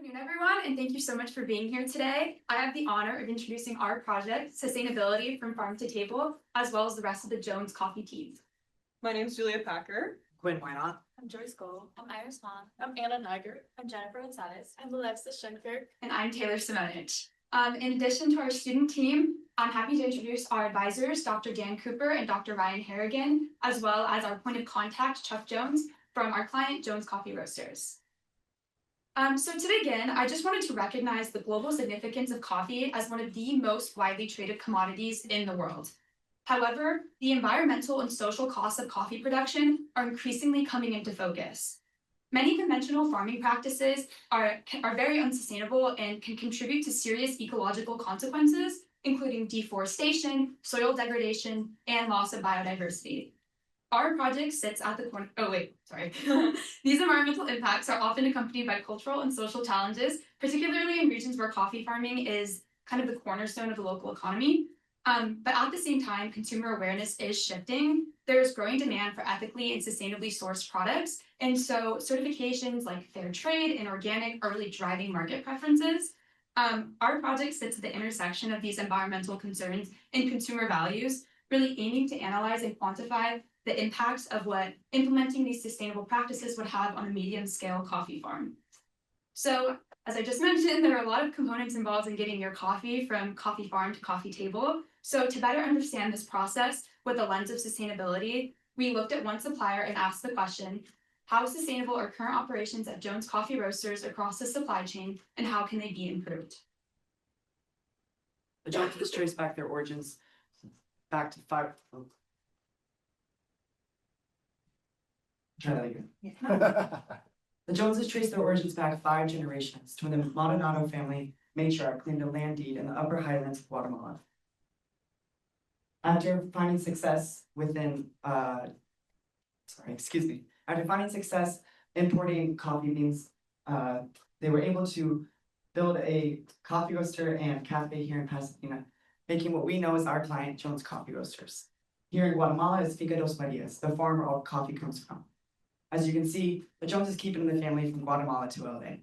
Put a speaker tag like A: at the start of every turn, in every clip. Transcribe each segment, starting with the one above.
A: Afternoon, everyone, and thank you so much for being here today. I have the honor of introducing our project, Sustainability from Farm to Table, as well as the rest of the Jones Coffee team.
B: My name's Julia Packer.
C: Quinn, why not?
D: I'm Joyce Gold.
E: I'm Iris Hahn.
D: I'm Anna Niger.
E: I'm Jennifer Gonzalez.
D: I'm Alexa Schenkirk.
A: And I'm Taylor Simonich. In addition to our student team, I'm happy to introduce our advisors, Dr. Dan Cooper and Dr. Ryan Harrigan, as well as our point of contact, Chuck Jones, from our client, Jones Coffee Roasters. So to begin, I just wanted to recognize the global significance of coffee as one of the most widely traded commodities in the world. However, the environmental and social costs of coffee production are increasingly coming into focus. Many conventional farming practices are very unsustainable and can contribute to serious ecological consequences, including deforestation, soil degradation, and loss of biodiversity. Our project sits at the corner. These environmental impacts are often accompanied by cultural and social challenges, particularly in regions where coffee farming is kind of the cornerstone of the local economy. But at the same time, consumer awareness is shifting. There's growing demand for ethically and sustainably sourced products. And so certifications like fair trade and organic are really driving market preferences. Our project sits at the intersection of these environmental concerns and consumer values, really aiming to analyze and quantify the impacts of what implementing these sustainable practices would have on a medium-scale coffee farm. So, as I just mentioned, there are a lot of components involved in getting your coffee from coffee farm to coffee table. So to better understand this process with the lens of sustainability, we looked at one supplier and asked the question, how sustainable are current operations at Jones Coffee Roasters across the supply chain, and how can they be improved?
C: The Joneses trace back their origins back to Try that again. The Joneses trace their origins back 5 generations to when the Maldonado family matriarch claimed a land deed in the upper highlands of Guatemala. After finding success importing coffee beans, they were able to build a coffee roaster and cafe here in Pasadena, making what we know as our client, Jones Coffee Roasters. Here in Guatemala is Finca Dos Marias, the farm where all coffee comes from. As you can see, the Joneses keep it in the family from Guatemala to LA.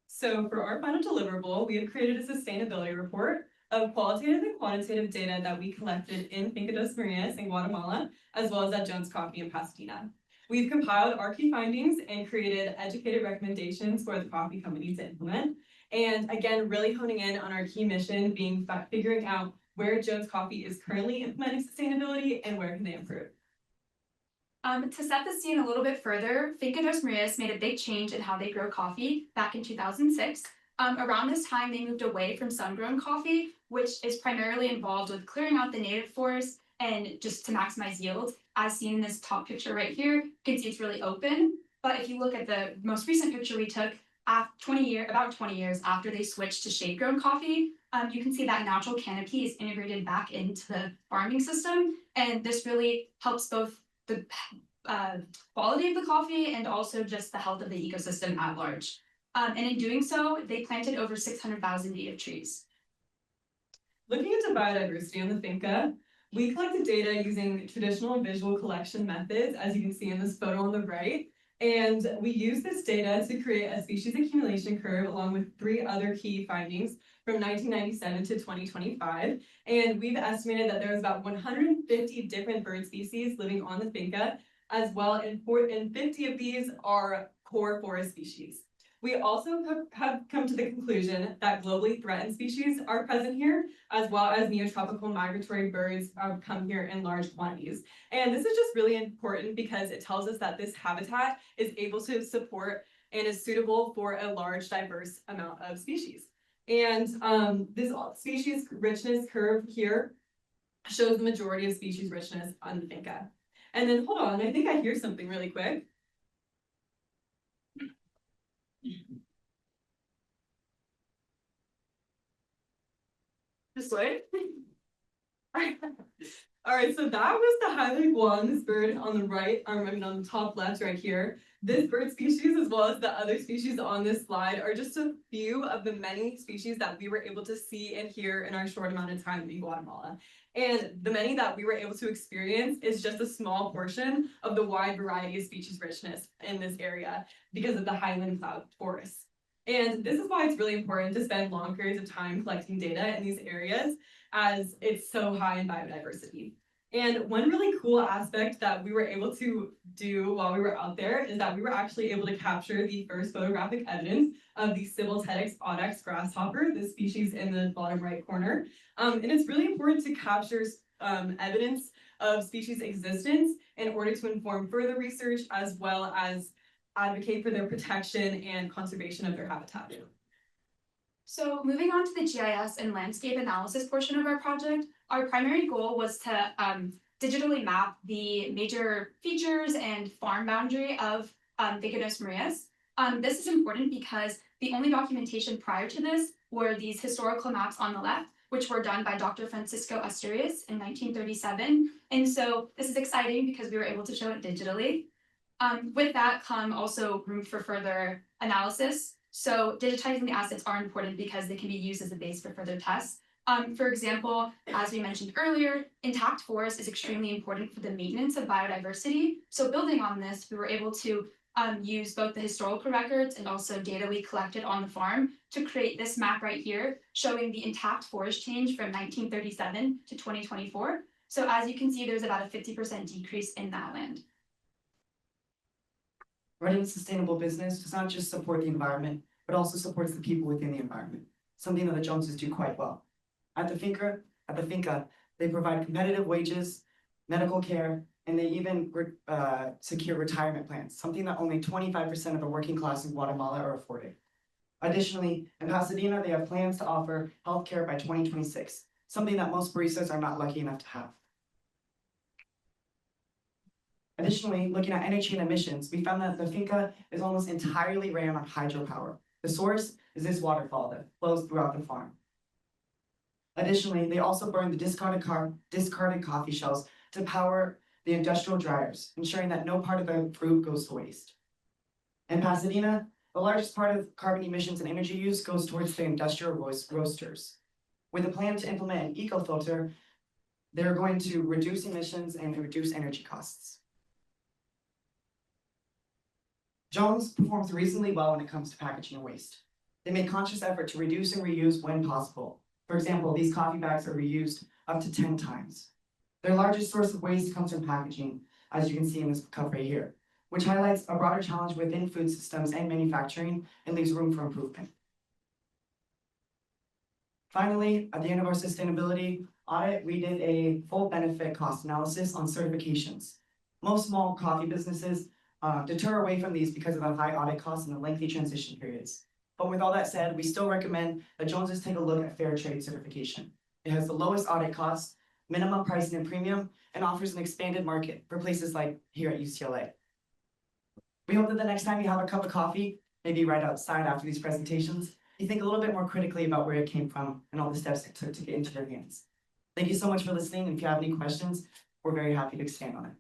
B: So for our final deliverable, we have created a sustainability report of qualitative and quantitative data that we collected in Finca Dos Marias in Guatemala, as well as at Jones Coffee in Pasadena. We've compiled our key findings and created educated recommendations for the coffee company to implement. And again, really honing in on our key mission being figuring out where Jones Coffee is currently implementing sustainability and where can they improve.
A: To set the scene a little bit further, Finca Dos Marias made a big change in how they grow coffee back in 2006. Around this time, they moved away from sun-grown coffee, which is primarily involved with clearing out the native forest and just to maximize yield. As seen in this top picture right here, you can see it's really open. But if you look at the most recent picture we took, about 20 years after they switched to shade-grown coffee, you can see that natural canopy is integrated back into the farming system. And this really helps both the quality of the coffee and also just the health of the ecosystem at large. And in doing so, they planted over 600,000 native trees.
B: Looking into biodiversity on the finca, we collected data using traditional visual collection methods, as you can see in this photo on the right. And we used this data to create a species accumulation curve along with 3 other key findings from 1997 to 2025. And we've estimated that there's about 150 different bird species living on the finca, as well, and 50 of these are core forest species. We also have come to the conclusion that globally threatened species are present here, as well as neotropical migratory birds come here in large quantities. And this is just really important because it tells us that this habitat is able to support and is suitable for a large, diverse amount of species. And this species richness curve here shows the majority of species richness on the finca. And then hold on, I think I hear something really quick. This way. All right, so that was the Highland guan, this bird on the right, I mean on the top left right here. This bird species, as well as the other species on this slide, are just a few of the many species that we were able to see and hear in our short amount of time in Guatemala. And the many that we were able to experience is just a small portion of the wide variety of species richness in this area because of the highland cloud forests. And this is why it's really important to spend long periods of time collecting data in these areas, as it's so high in biodiversity. And one really cool aspect that we were able to do while we were out there is that we were actually able to capture the first photographic evidence of the Ciboltedex audax grasshopper, this species in the bottom right corner. And it's really important to capture evidence of species existence in order to inform further research, as well as advocate for their protection and conservation of their habitat.
A: So moving on to the GIS and landscape analysis portion of our project, our primary goal was to digitally map the major features and farm boundary of Finca Dos Marias. This is important because the only documentation prior to this were these historical maps on the left, which were done by Dr. Francisco Asturias in 1937. And so this is exciting because we were able to show it digitally. With that come also room for further analysis. So digitizing the assets are important because they can be used as a base for further tests. For example, as we mentioned earlier, intact forest is extremely important for the maintenance of biodiversity. So building on this, we were able to use both the historical records and also data we collected on the farm to create this map right here, showing the intact forest change from 1937 to 2024. So as you can see, there's about a 50% decrease in that land.
C: Running a sustainable business does not just support the environment, but also supports the people within the environment, something that the Joneses do quite well. At the finca, they provide competitive wages, medical care, and they even secure retirement plans, something that only 25% of the working class in Guatemala are affording. Additionally, in Pasadena, they have plans to offer healthcare by 2026, something that most baristas are not lucky enough to have. Additionally, looking at energy and emissions, we found that the finca is almost entirely ran on hydropower. The source is this waterfall that flows throughout the farm. Additionally, they also burn the discarded coffee shells to power the industrial dryers, ensuring that no part of the fruit goes to waste. In Pasadena, the largest part of carbon emissions and energy use goes towards the industrial roasters. With a plan to implement an eco-filter, they're going to reduce emissions and reduce energy costs. Jones performs reasonably well when it comes to packaging and waste. They make conscious effort to reduce and reuse when possible. For example, these coffee bags are reused up to 10 times. Their largest source of waste comes from packaging, as you can see in this cup right here, which highlights a broader challenge within food systems and manufacturing and leaves room for improvement. Finally, at the end of our sustainability audit, we did a full benefit cost analysis on certifications. Most small coffee businesses deter away from these because of the high audit costs and the lengthy transition periods. But with all that said, we still recommend that Joneses take a look at Fair Trade certification. It has the lowest audit costs, minimum pricing and premium, and offers an expanded market for places like here at UCLA. We hope that the next time you have a cup of coffee, maybe right outside after these presentations, you think a little bit more critically about where it came from and all the steps it took to get into your hands. Thank you so much for listening, and if you have any questions, we're very happy to expand on it.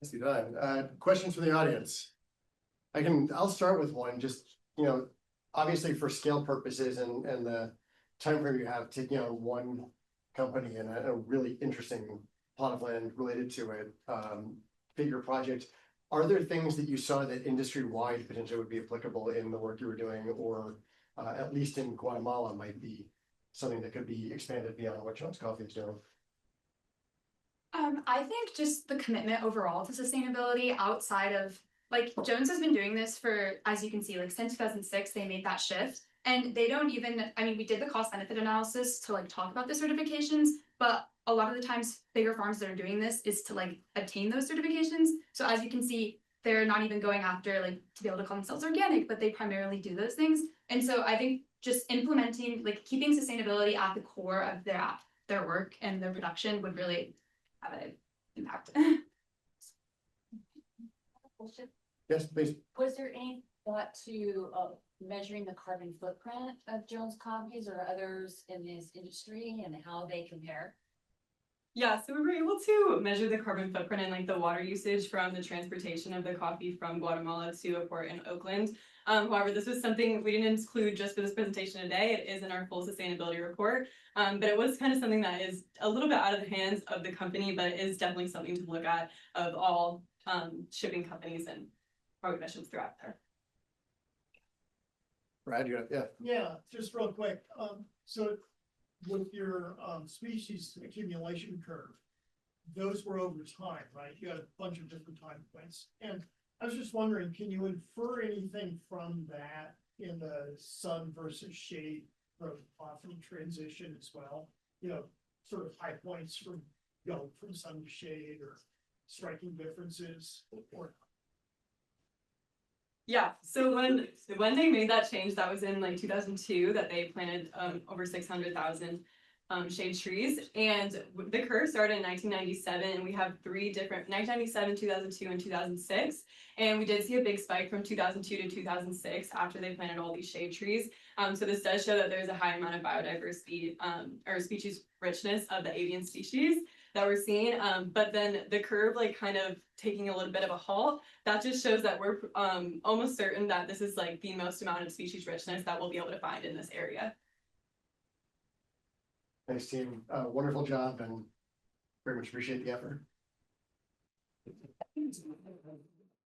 F: Nicely done. Questions from the audience? I'll start with one, just, obviously for scale purposes and the time frame you have, taking on one company and a really interesting plot of land related to it, bigger project. Are there things that you saw that industry-wide potentially would be applicable in the work you were doing, or at least in Guatemala might be something that could be expanded beyond what Jones Coffee is doing?
A: I think just the commitment overall to sustainability outside of, like, Jones has been doing this for, as you can see, like since 2006, they made that shift. And they don't even, we did the cost benefit analysis to like talk about the certifications, but a lot of the times bigger farms that are doing this is to like obtain those certifications. So as you can see, they're not even going after like to be able to call themselves organic, but they primarily do those things. And so I think just implementing, like keeping sustainability at the core of their work and their production would really have an impact.
E: Question.
F: Yes, please.
E: Was there any thought to measuring the carbon footprint of Jones coffees or others in this industry and how they compare?
B: Yeah, so we were able to measure the carbon footprint and like the water usage from the transportation of the coffee from Guatemala to a port in Oakland. However, this was something we didn't include just for this presentation today. It is in our full sustainability report. But it was kind of something that is a little bit out of the hands of the company, but it is definitely something to look at of all shipping companies and carbon emissions throughout there.
F: Brad, yeah,
G: Yeah, just real quick, so with your species accumulation curve, those were over time, right? You had a bunch of different time points. And I was just wondering, can you infer anything from that in the sun versus shade from often transition as well? You know, sort of high points from, you know, from sun to shade or striking differences or
B: Yeah, so when they made that change, that was in like 2002, that they planted over 600,000 shade trees, and the curve started in 1997, and we have three different 1997, 2002, and 2006, and we did see a big spike from 2002 to 2006 after they planted all these shade trees. So this does show that there's a high amount of biodiversity or species richness of the avian species that we're seeing, but then the curve like kind of taking a little bit of a halt. That just shows that we're almost certain that this is like the most amount of species richness that we'll be able to find in this area.
F: thanks team, wonderful job and very much appreciate the effort.